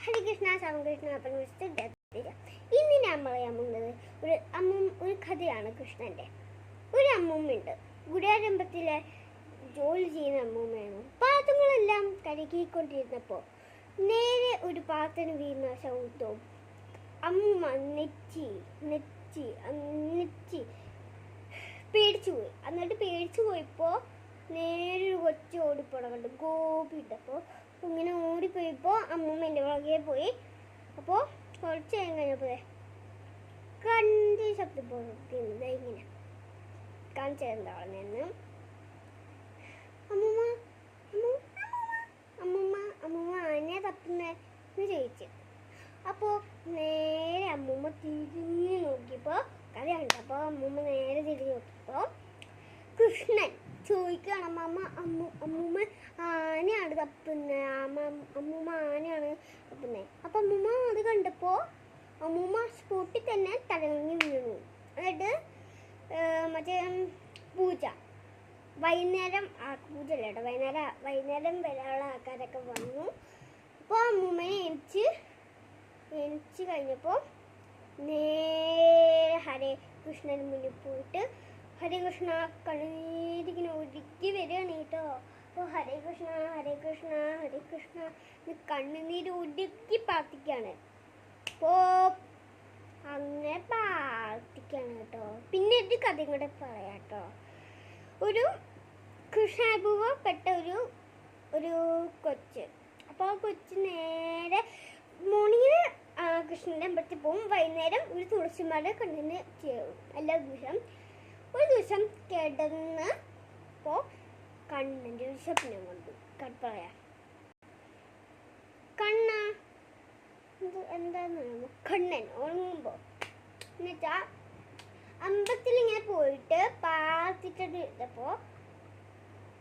ഹരികൃഷ്ണ രാമകൃഷ്ണ പറഞ്ഞ ഇന്ന് ഞാൻ പറയാൻ പോകുന്നത് ഒരു കഥയാണ്. കൃഷ്ണന്റെ ഒരു അമ്മൂമ്മയുണ്ട്. ഗുരുവായൂരമ്പലത്തിലെ ജോലി ചെയ്യുന്ന അമ്മൂമ്മയാണ്. പാത്രങ്ങളെല്ലാം കഴുകിക്കൊണ്ടിരുന്നപ്പോൾ നേരെ ഒരു പാത്രത്തിന് വീഴുന്ന ശബ്ദവും അമ്മൂമ്മ നെച്ചി പേടിച്ചു പോയി. എന്നിട്ട് പേടിച്ചു പോയപ്പോൾ നേരെ ഒരു കൊച്ചു ഓടിപ്പോണം കണ്ടു. ഗോപി ഇട്ടപ്പോൾ ഇങ്ങനെ ഓടിപ്പോയപ്പോൾ അമ്മൂമ്മ എൻ്റെ പുറകെ പോയി. അപ്പോൾ കുറച്ച് നേരം കഴിഞ്ഞപ്പോൾ കണ്ടി ശബ്ദം പോകുന്നത് ഇങ്ങനെ കാണിച്ചു തരുന്നതാണെന്ന് അമ്മൂമ്മ അമ്മൂമ്മ അമ്മൂമ്മ ആനെ തപ്പുന്നെന്ന് ചോദിച്ചു. അപ്പോൾ നേരെ അമ്മൂമ്മ തിരിഞ്ഞു നോക്കിയപ്പോൾ കഥ കണ്ടപ്പോൾ അമ്മൂമ്മ നേരെ തിരിഞ്ഞു നോക്കിയപ്പോൾ കൃഷ്ണൻ ചോദിക്കുകയാണ്, അമ്മൂമ്മ ആനയാണ് തപ്പുന്നത്, അമ്മൂമ്മ ആനയാണ് തപ്പുന്നത്. അപ്പം അമ്മൂമ്മ അത് കണ്ടപ്പോൾ അമ്മൂമ്മ സ്പോട്ടിൽ തന്നെ തലങ്ങി വീണു. എന്നിട്ട് മറ്റേ പൂജ വൈകുന്നേരം പൂജ അല്ല കേട്ടോ, വൈകുന്നേരം വരെയുള്ള ആൾക്കാരൊക്കെ വന്നു. അപ്പോൾ അമ്മൂമ്മയെ എണിച്ച് കഴിഞ്ഞപ്പോൾ നേരെ ഹരേ കൃഷ്ണന് മുന്നിൽ പോയിട്ട് ഹരേ കൃഷ്ണ കണ്ണീരിങ്ങനെ ഒഴുകി വരികയാണ് കേട്ടോ. അപ്പോൾ ഹരേ കൃഷ്ണ ഹരേ കൃഷ്ണ ഹരേ കൃഷ്ണ കണ്ണുനീര് ഒഴുകി പ്രാർത്ഥിക്കുകയാണ്. അപ്പോൾ അങ്ങനെ പ്രാർത്ഥിക്കുകയാണ് കേട്ടോ. പിന്നെ ഒരു കഥയും കൂടെ പറയാം കേട്ടോ. ഒരു കൃഷ്ണാനുഭവപ്പെട്ട ഒരു കൊച്ച്. അപ്പോൾ ആ കൊച്ച് നേരെ മോർണിംഗിൽ കൃഷ്ണൻ്റെ അമ്പലത്തിൽ പോകും, വൈകുന്നേരം ഒരു തുളസിമാരുടെ കണ്ണിന് ചെയ്യും എല്ലാ ദിവസം. ഒരു ദിവസം കിടന്ന് അപ്പോൾ കണ്ണൻ്റെ ഒരു സ്വപ്നം കണ്ടു. പറയാം എന്താന്ന് പറയുമ്പോൾ കണ്ണൻ ഉറങ്ങുമ്പോൾ എന്നുവെച്ചാൽ അമ്പലത്തിൽ ഇങ്ങനെ പോയിട്ട് പ്രാർത്ഥിച്ചിട്ട് ഇരുന്നപ്പോൾ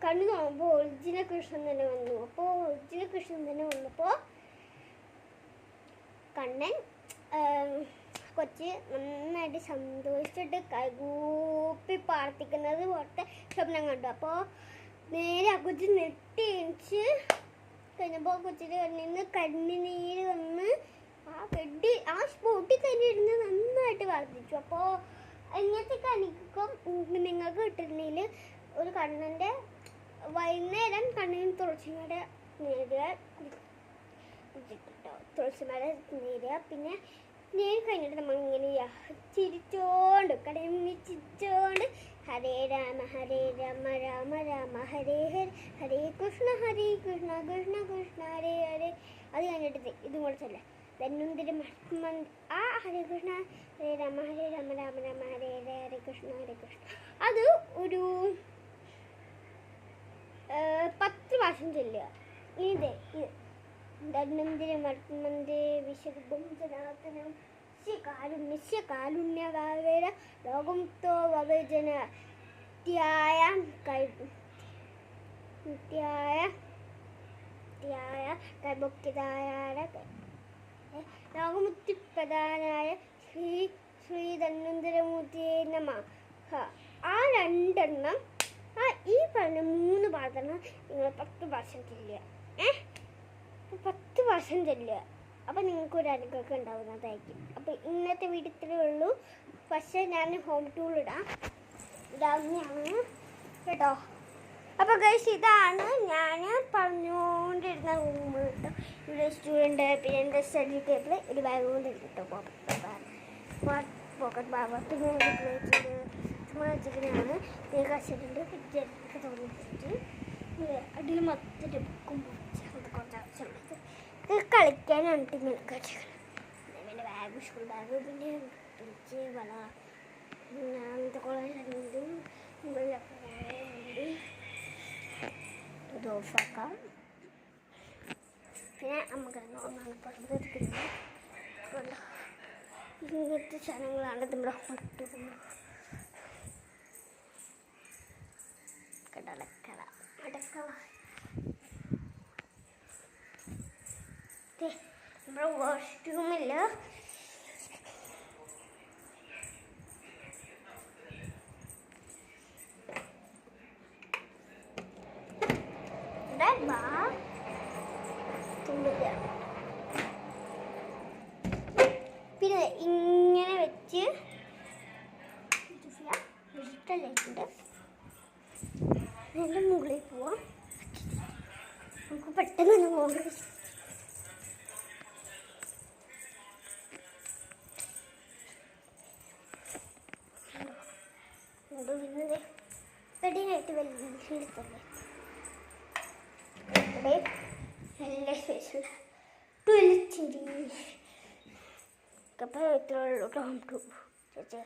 കണ്ണു നോക്കുമ്പോൾ ഒറിജിനൽ കൃഷ്ണൻ തന്നെ വന്നു. അപ്പോൾ ഒറിജിനൽ കൃഷ്ണൻ തന്നെ വന്നപ്പോൾ കണ്ണൻ കൊച്ച് നന്നായിട്ട് സന്തോഷിച്ചിട്ട് കൈകൂപ്പി പ്രാർത്ഥിക്കുന്നത് പോലത്തെ സ്വപ്നം കണ്ടു. അപ്പോൾ നേരെ ആ കൊച്ച് നെട്ടി എണിച്ച് കഴിഞ്ഞപ്പോൾ കൊച്ചിൻ്റെ കണ്ണിൽ നിന്ന് കണ്ണുനീര് വന്ന് ആ സ്പോട്ടിൽ തന്നെ ഇരുന്ന് നന്നായിട്ട് പ്രാർത്ഥിച്ചു. അപ്പോൾ ഇങ്ങനത്തെ കണിക്കും നിങ്ങൾക്ക് കിട്ടുന്നതിൽ ഒരു കണ്ണൻ്റെ വൈകുന്നേരം കണ്ണിന് തുളസിമല നേരുക തുളസിമല നേരുക. പിന്നെ നേരി കഴിഞ്ഞിട്ട് നമ്മൾ ഇങ്ങനെ ചിരിച്ചോണ്ട് കടയിൽ ചിരിച്ചോണ്ട് ഹരേ രാമ രാമ രാമ ഹരേ ഹരേ ഹരേ കൃഷ്ണ കൃഷ്ണ കൃഷ്ണ ഹരേ ഹരേ. അത് കഴിഞ്ഞിട്ട് ഇതും കൂടെ ചൊല്ല ധന്വന്തരി ആ ഹരേ കൃഷ്ണ ഹരേ രാമ രാമ രാമ ഹരേ ഹരേ ഹരേ കൃഷ്ണ. അത് ഒരു 10 പ്രാവശ്യം ചൊല്ലുക. ഇത് ധന്വന്തരി മർമ്മന്തേ വിശുദ്ധം ജനാർദ്ദനം കാരുണ്യകാവേര ലോകമുക്തോ വവേജന ലോകമുക്തിപ്രധാനായ ശ്രീ ധന്വന്തരമൂർത്തിയെ നമഃ. ആ 2 എണ്ണം ഈ പറഞ്ഞ 3 പ്രാർത്ഥന നിങ്ങൾ 10 പ്രാവശ്യം ചൊല്ലുക. 10 പ്രാവശ്യം ചൊല്ലുക. അപ്പം നിങ്ങൾക്ക് ഒരു അനുഗ്രഹം ഉണ്ടാവുന്നതായിരിക്കും. അപ്പോൾ ഇന്നത്തെ വീഡിയോ ഇത്രയേ ഉള്ളൂ. പക്ഷേ ഞാൻ ഹോം ടൂൾ ഇടാവുന്നതാണ് കേട്ടോ. അപ്പോൾ ഗൈസ് ഇതാണ് ഞാൻ പറഞ്ഞുകൊണ്ടിരുന്ന റൂം കേട്ടോ. ഇവിടെ സ്റ്റുഡൻറ്റ് പിന്നെ എൻ്റെ സ്റ്റഡി ടേബിൾ ഒരു ബാഗ് കൊണ്ട് കേട്ടോ. പോക്കറ്റ് ഭാഗത്ത് ചുമ്മാ വെച്ചിട്ടാണ് കശിട്ടുണ്ട്. പിറ്റേക്ക് തോന്നിട്ട് അടിയിൽ മൊത്തം ബുക്കും കുറച്ച് ഇത് കളിക്കാനാണ് ഇങ്ങനെ പിന്നെ ബാഗ് സ്കൂൾ ബാഗ് പിന്നെ പിടിച്ച് വള അങ്ങനത്തെ കുറേ ഇത് ഓഫാക്കാം. പിന്നെ നമുക്ക് ഒന്നാണ് പറഞ്ഞിരിക്കുന്നത് ഇങ്ങനത്തെ സാധനങ്ങളാണ് നമ്മുടെ ഹോട്ടൽ അടക്കള നമ്മുടെ വാഷ്റൂമിൽ ഇഷ്ടമായിട്ടുണ്ട്. എൻ്റെ മുകളിൽ പോവാം. നമുക്ക് പെട്ടെന്ന് തന്നെ പോകാം. വരുന്നത് വെടിയായിട്ട് വലിയ നല്ല സ്പേസുള്ള ടോയ്ലറ്റ്. അപ്പോൾ ഇത്രയുള്ളൂ. ടോം ടു ചേച്ചി